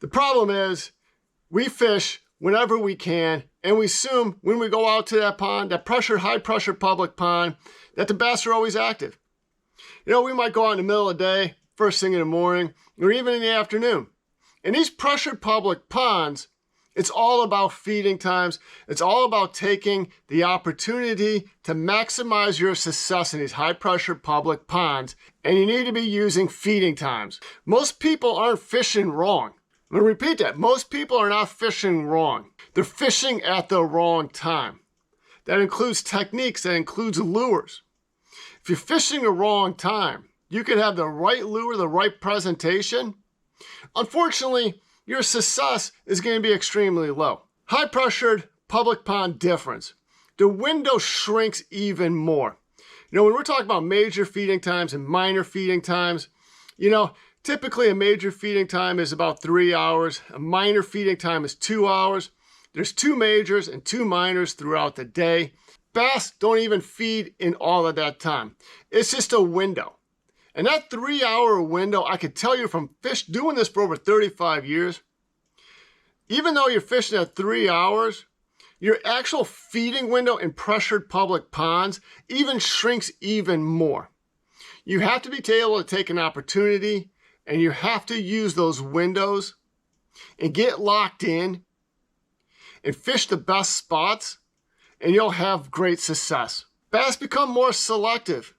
The problem is we fish whenever we can, and we assume when we go out to that pond, that high pressure public pond, that the bass are always active. You know, we might go out in the middle of the day, first thing in the morning, or even in the afternoon. In these pressured public ponds, it's all about feeding times. It's all about taking the opportunity to maximize your success in these high pressure public ponds, and you need to be using feeding times. Most people aren't fishing wrong. I'm going to repeat that. Most people are not fishing wrong. They're fishing at the wrong time. That includes techniques, that includes lures. If you're fishing the wrong time, you could have the right lure, the right presentation. Unfortunately, your success is going to be extremely low. High pressured public pond difference. The window shrinks even more. You know, when we're talking about major feeding times and minor feeding times, you know, typically a major feeding time is about 3 hours. A minor feeding time is 2 hours. There's 2 majors and 2 minors throughout the day. Bass don't even feed in all of that time. It's just a window. And that 3-hour window, I could tell you from doing this for over 35 years, even though you're fishing at 3 hours, your actual feeding window in pressured public ponds even shrinks even more. You have to be able to take an opportunity, and you have to use those windows and get locked in and fish the best spots, and you'll have great success. Bass become more selective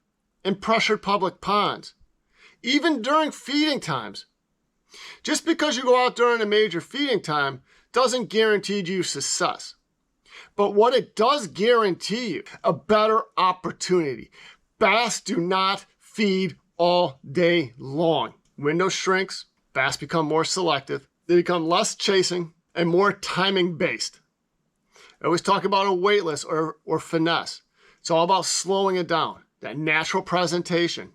in pressured public ponds, even during feeding times. Just because you go out during a major feeding time doesn't guarantee you success. But what it does guarantee you, a better opportunity. Bass do not feed all day long. Window shrinks, bass become more selective, they become less chasing and more timing based. I always talk about a weightless or finesse. It's all about slowing it down. That natural presentation,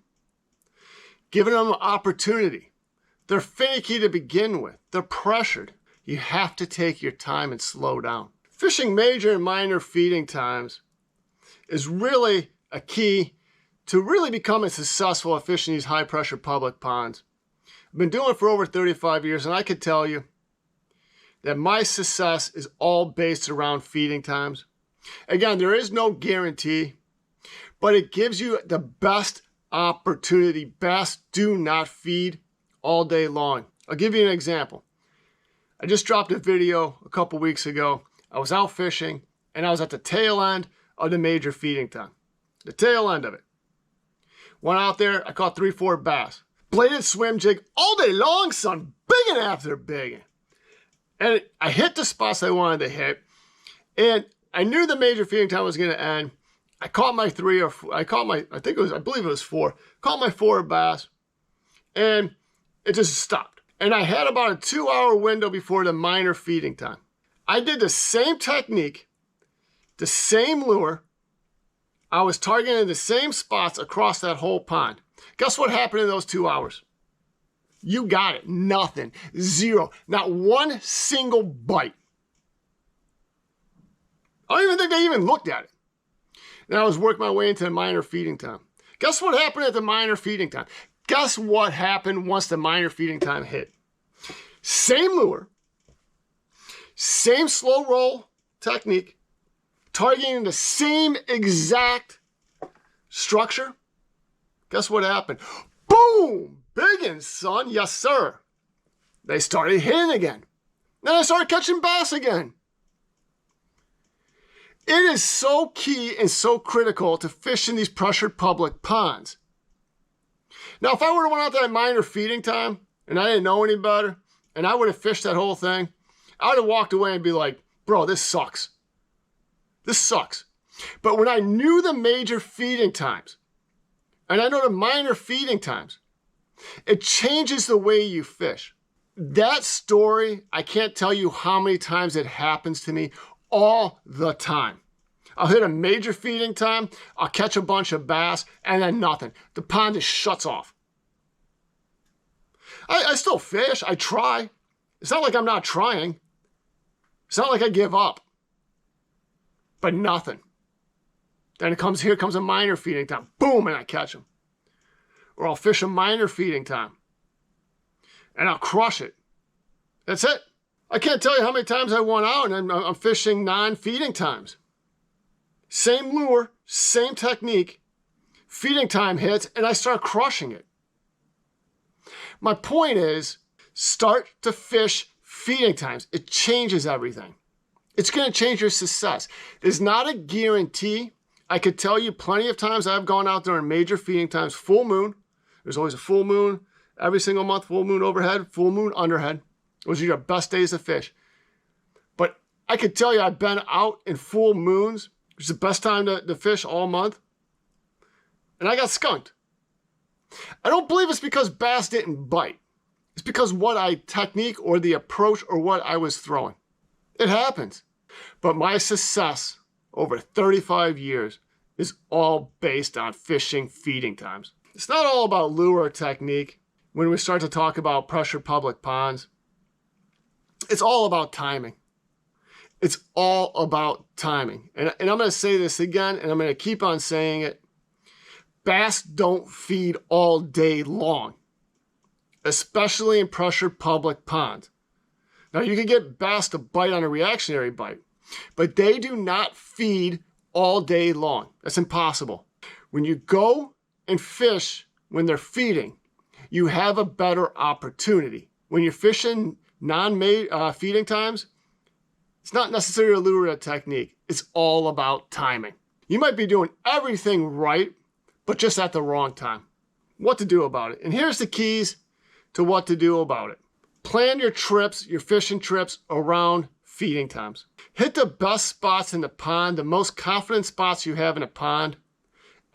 giving them an opportunity. They're finicky to begin with. They're pressured. You have to take your time and slow down. Fishing major and minor feeding times is really a key to really becoming successful at fishing these high pressure public ponds. I've been doing it for over 35 years, and I can tell you that my success is all based around feeding times. Again, there is no guarantee, but it gives you the best opportunity. Bass do not feed all day long. I'll give you an example. I just dropped a video a couple weeks ago. I was out fishing, and I was at the tail end of the major feeding time. The tail end of it. Went out there, I caught 3-4 bass. Bladed swim jig all day long, son. Biggin' after biggin'. And I hit the spots I wanted to hit, and I knew the major feeding time was going to end. I caught my 3 or 4, I believe it was 4. Caught my 4 bass, and it just stopped. And I had about a 2-hour window before the minor feeding time. I did the same technique, the same lure. I was targeting the same spots across that whole pond. Guess what happened in those 2 hours? You got it. Nothing. Zero. Not one single bite. I don't even think they even looked at it. And I was working my way into the minor feeding time. Guess what happened at the minor feeding time? Guess what happened once the minor feeding time hit? Same lure, same slow roll technique, targeting the same exact structure. Guess what happened? Boom! Biggin', son. Yes, sir. They started hitting again. Then I started catching bass again. It is so key and so critical to fish in these pressured public ponds. Now, if I would have went out that minor feeding time and I didn't know any better, and I would have fished that whole thing, I would have walked away and be like, bro, this sucks. This sucks. But when I knew the major feeding times, and I know the minor feeding times, it changes the way you fish. That story, I can't tell you how many times it happens to me all the time. I'll hit a major feeding time, I'll catch a bunch of bass, and then nothing. The pond just shuts off. I still fish, I try. It's not like I'm not trying. It's not like I give up. But nothing. Then here comes a minor feeding time. Boom, and I catch them. Or I'll fish a minor feeding time. And I'll crush it. That's it. I can't tell you how many times I went out and I'm fishing non-feeding times. Same lure, same technique, feeding time hits, and I start crushing it. My point is, start to fish feeding times. It changes everything. It's going to change your success. There's not a guarantee. I could tell you plenty of times I've gone out during major feeding times, full moon. There's always a full moon every single month, full moon overhead, full moon underhead. Those are your best days to fish. But I could tell you I've been out in full moons, which is the best time to fish all month, and I got skunked. I don't believe it's because bass didn't bite. It's because technique or the approach or what I was throwing. It happens. But my success over 35 years is all based on fishing feeding times. It's not all about lure or technique when we start to talk about pressure public ponds. It's all about timing. It's all about timing. And I'm going to say this again, and I'm going to keep on saying it. Bass don't feed all day long, especially in pressured public ponds. Now, you can get bass to bite on a reactionary bite, but they do not feed all day long. That's impossible. When you go and fish when they're feeding, you have a better opportunity. When you're fishing non-feeding times, it's not necessarily a lure or a technique. It's all about timing. You might be doing everything right, but just at the wrong time. What to do about it? And here's the keys to what to do about it. Plan your trips, your fishing trips around feeding times. Hit the best spots in the pond, the most confident spots you have in a pond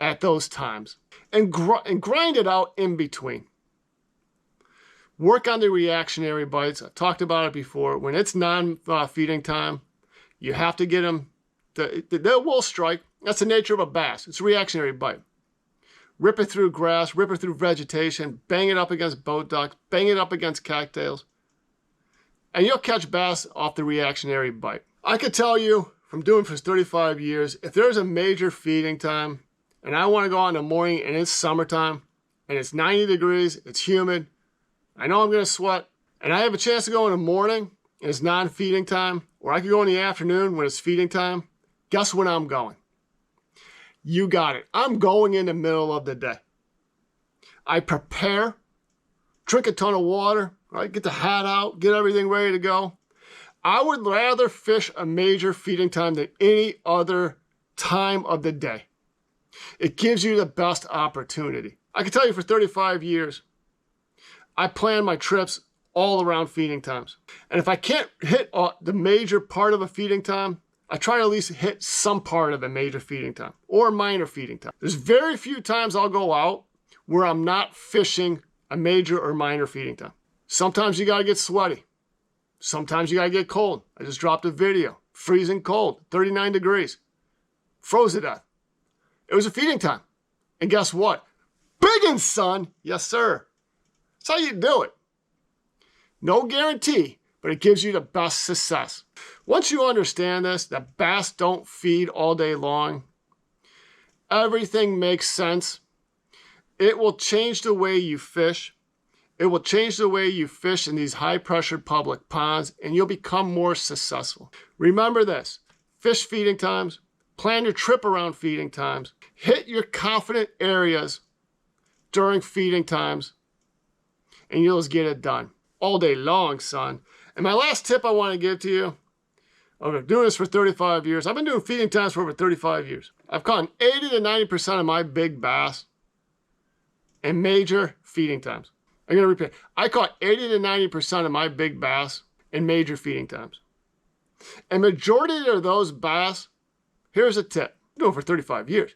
at those times. And grind it out in between. Work on the reactionary bites. I talked about it before. When it's non-feeding time, you have to get them. They will strike. That's the nature of a bass. It's a reactionary bite. Rip it through grass, rip it through vegetation, bang it up against boat ducks, bang it up against cattails, and you'll catch bass off the reactionary bite. I could tell you from doing for 35 years, if there's a major feeding time and I want to go out in the morning and it's summertime and it's 90 degrees, it's humid, I know I'm going to sweat, and I have a chance to go in the morning and it's non-feeding time, or I could go in the afternoon when it's feeding time, guess when I'm going? You got it. I'm going in the middle of the day. I prepare, drink a ton of water, right? Get the hat out, get everything ready to go. I would rather fish a major feeding time than any other time of the day. It gives you the best opportunity. I can tell you for 35 years, I plan my trips all around feeding times. And if I can't hit the major part of a feeding time, I try to at least hit some part of a major feeding time or minor feeding time. There's very few times I'll go out where I'm not fishing a major or minor feeding time. Sometimes you got to get sweaty. Sometimes you got to get cold. I just dropped a video. Freezing cold, 39 degrees. Froze to death. It was a feeding time. And guess what? Biggins, son. Yes, sir. That's how you do it. No guarantee, but it gives you the best success. Once you understand this, that bass don't feed all day long, everything makes sense. It will change the way you fish. It will change the way you fish in these high-pressured public ponds, and you'll become more successful. Remember this, fish feeding times, plan your trip around feeding times, hit your confident areas during feeding times, and you'll just get it done. All day long, son. And my last tip I want to give to you, I've been doing this for 35 years. I've been doing feeding times for over 35 years. I've caught 80 to 90% of my big bass in major feeding times. I'm going to repeat. I caught 80 to 90% of my big bass in major feeding times. And majority of those bass, here's a tip. I'm doing it for 35 years.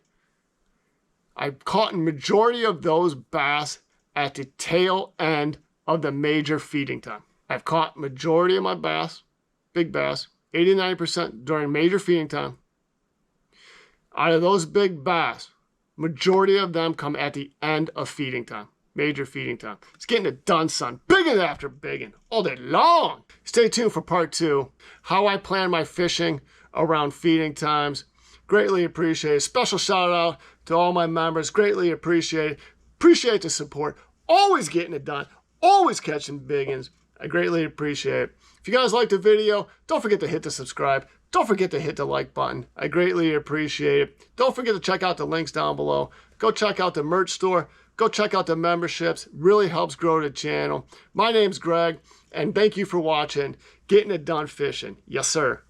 I've caught majority of those bass at the tail end of the major feeding time. I've caught majority of my bass, big bass, 80 to 90% during major feeding time. Out of those big bass, majority of them come at the end of feeding time, major feeding time. It's getting it done, son. Biggin after biggin, all day long. Stay tuned for part 2, how I plan my fishing around feeding times. Greatly appreciated. Special shout out to all my members. Greatly appreciated. Appreciate the support. Always getting it done. Always catching biggins. I greatly appreciate it. If you guys liked the video, don't forget to hit the subscribe. Don't forget to hit the like button. I greatly appreciate it. Don't forget to check out the links down below. Go check out the merch store. Go check out the memberships. Really helps grow the channel. My name's Greg, and thank you for watching Getting It Done Fishing. Yes, sir.